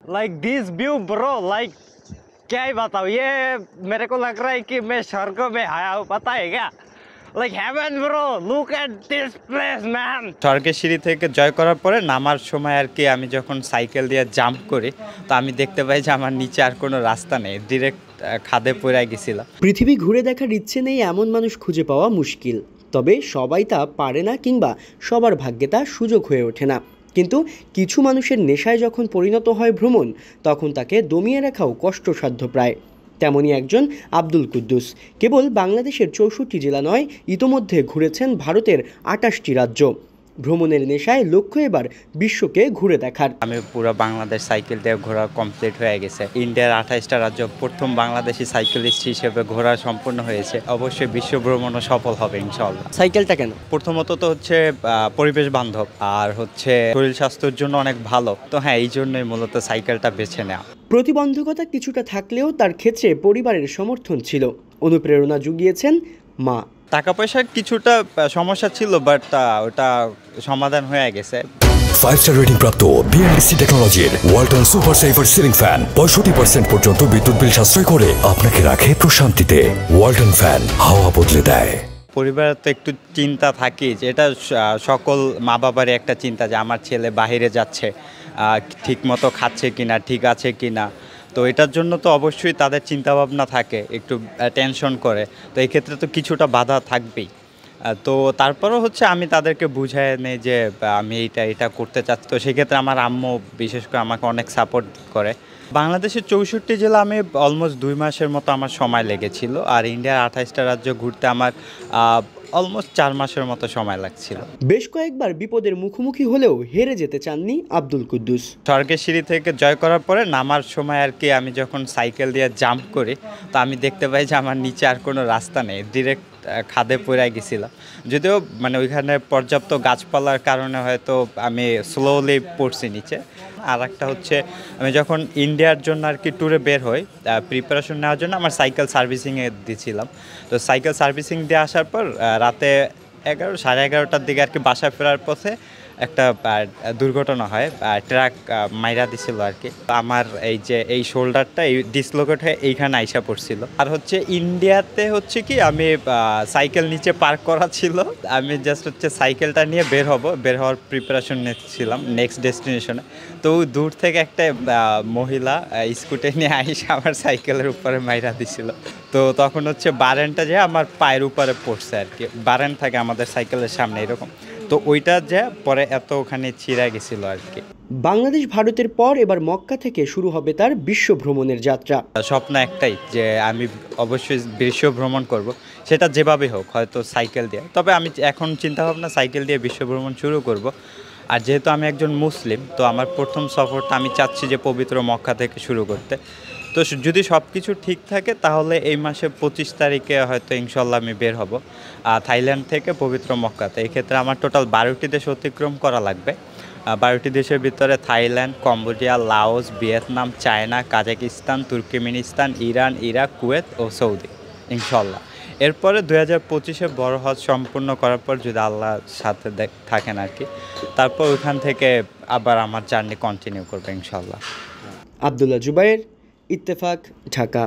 Like this view bro, like क्या ही बताऊँ, ये मेरे को लग रहा है कि मैं स्वर्ग में आया हूँ, पता है क्या? Like haven bro, look at this place man. স্বর্গের সিঁড়ি থেকে জয় করার পরে নামার সময় আর কি আমি যখন সাইকেল দিয়ে জাম্প করি, তো আমি দেখতে পাই যে আমার নিচে আর কোনো রাস্তা নেই, ডিরেক্ট খাদে পড়ে গেছিলাম। পৃথিবী ঘুরে দেখার ইচ্ছে নেই এমন মানুষ খুঁজে পাওয়া মুশকিল, তবে সবাই তা পারে না কিংবা সবার ভাগ্যে তা সুযোগ হয়ে ওঠে না। কিন্তু কিছু মানুষের নেশায় যখন পরিণত হয় ভ্রমণ, তখন তাকে দমিয়ে রাখাও কষ্টসাধ্য প্রায়। তেমনই একজন আব্দুল কুদ্দুস কেবল বাংলাদেশের 64 জেলা নয়, ইতোমধ্যে ঘুরেছেন ভারতের 28টি রাজ্য। ভ্রমণের নেশায় লক্ষ্য এবার বিশ্বকে ঘুরে দেখার। আমি পুরো বাংলাদেশ সাইকেল দিয়ে ঘোরা কমপ্লিট হয়ে গেছে। ইন্ডিয়ার 28টা রাজ্য প্রথম বাংলাদেশি সাইকেলিস্ট হিসেবে ঘোরা সম্পূর্ণ হয়েছে। অবশ্যই বিশ্ব ভ্রমণও সফল হবে ইনশাআল্লাহ। সাইকেলটা কেন? প্রথমত তো হচ্ছে পরিবেশ বান্ধব, আর হচ্ছে শরীর স্বাস্থ্যের জন্য অনেক ভালো। তো হ্যাঁ, এই জন্যই মূলত সাইকেলটা বেছে নেওয়া। প্রতিবন্ধকতা কিছুটা থাকলেও তার ক্ষেত্রে পরিবারের সমর্থন ছিল। অনুপ্রেরণা জুগিয়েছেন মা। টাকা পয়সার কিছুটা সমস্যা ছিল, বাট ওটা সমাধান হয়ে গেছে। 5 স্টার রেটিং প্রাপ্ত বিএনডিসি টেকনোলজির Walton super saver ceiling fan 65% পর্যন্ত বিদ্যুৎ বিল সাশ্রয় করে আপনাকে রাখে প্রশান্তিতে। ওয়ালটন ফ্যান হাওয়া বদলে দেয়। পরিবারের তো একটু চিন্তা থাকে, যে এটা সকল মা বাবারই একটা চিন্তা যে আমার ছেলে বাইরে যাচ্ছে, ঠিক মতো খাচ্ছে কিনা, ঠিক আছে কিনা। তো এটার জন্য তো অবশ্যই তাদের চিন্তাভাবনা থাকে, একটু টেনশন করে। তো এই ক্ষেত্রে তো কিছুটা বাধা থাকবেই। তো তারপরেও হচ্ছে আমি তাদেরকে বুঝাই নেই যে আমি এটা করতে চাচ্ছি। তো সেক্ষেত্রে আমার আম্মু বিশেষ করে আমাকে অনেক সাপোর্ট করে। বাংলাদেশের 64 জেলা আমি অলমোস্ট 2 মাসের মতো আমার সময় লেগেছিল, আর ইন্ডিয়ার 28টা রাজ্য ঘুরতে আমার অলমোস্ট 4 মাসের মতো সময় লাগছিল। বেশ কয়েকবার বিপদের মুখোমুখি হলেও হেরে যেতে চাননি আব্দুল কুদ্দুস। স্বর্গের সিঁড়ি থেকে জয় করার পরে নামার সময় আর কি আমি যখন সাইকেল দিয়ে জাম্প করি, তো আমি দেখতে পাই যে আমার নিচে আর কোনো রাস্তা নেই, ডিরেক্ট খাদে পড়ে গেছিলাম। যদিও মানে ওইখানে পর্যাপ্ত গাছপালার কারণে হয়তো আমি স্লোলি পড়ছি নিচে। আর একটা হচ্ছে, আমি যখন ইন্ডিয়ার জন্য আর কি ট্যুরে বের হই, প্রিপারেশন নেওয়ার জন্য আমার সাইকেল সার্ভিসিংয়ে দিয়েছিলাম। তো সাইকেল সার্ভিসিং দিয়ে আসার পর রাতে 11-11:30টার দিকে আর কি বাসায় ফেরার পথে একটা দুর্ঘটনা হয়, ট্রাক মাইরা দিছিল আর কি। আমার এই শোল্ডারটা ডিসলোকেট হয়ে এইখানে আইসা পড়ছিল। আর হচ্ছে ইন্ডিয়াতে হচ্ছে কি, আমি সাইকেল নিচে পার্ক করা ছিল, আমি জাস্ট হচ্ছে সাইকেলটা নিয়ে বের হওয়ার প্রিপারেশন নিচ্ছিলাম নেক্সট ডেস্টিনেশনে। তো দূর থেকে একটা মহিলা স্কুটি নিয়ে আইসা আমার সাইকেলের উপরে মাইরা দিছিল। তো তখন হচ্ছে বারেনটা যে আমার পায়ের উপরে পড়ছে আর কি, বারেন থাকে আমাদের সাইকেলের সামনে এরকম। তো ওইটা যে পরে এত ওখানে ছিঁড়া গেছিল আর কি। বাংলাদেশ ভারতের পর এবার মক্কা থেকে শুরু হবে তার বিশ্ব ভ্রমণের যাত্রা। স্বপ্ন একটাই যে আমি অবশ্যই বিশ্ব ভ্রমণ করব, সেটা যেভাবে হোক, হয়তো সাইকেল দিয়ে। তবে আমি এখন চিন্তাভাবনা সাইকেল দিয়ে বিশ্ব ভ্রমণ শুরু করব। আর যেহেতু আমি একজন মুসলিম, তো আমার প্রথম সফরটা আমি চাচ্ছি যে পবিত্র মক্কা থেকে শুরু করতে। তো যদি সব কিছু ঠিক থাকে তাহলে এই মাসে 25 তারিখে হয়তো ইনশাল্লাহ আমি বের হব থাইল্যান্ড থেকে পবিত্র মক্কাতে। এই ক্ষেত্রে আমার টোটাল 12টি দেশ অতিক্রম করা লাগবে। 12টি দেশের ভিতরে Thailand, Cambodia, Laos, Vietnam, China, Kazakhstan, Turkmenistan, Iran, Iraq, Kuwait ও সৌদি ইনশাল্লাহ। এরপরে 2025-এ বড় হজ সম্পূর্ণ করার পর যদি আল্লাহর সাথে থাকেন আর কি, তারপর ওইখান থেকে আবার আমার জার্নি কন্টিনিউ করবে ইনশাল্লাহ। আব্দুল্লাহ জুবায়ের, ইত্তেফাক, ঢাকা।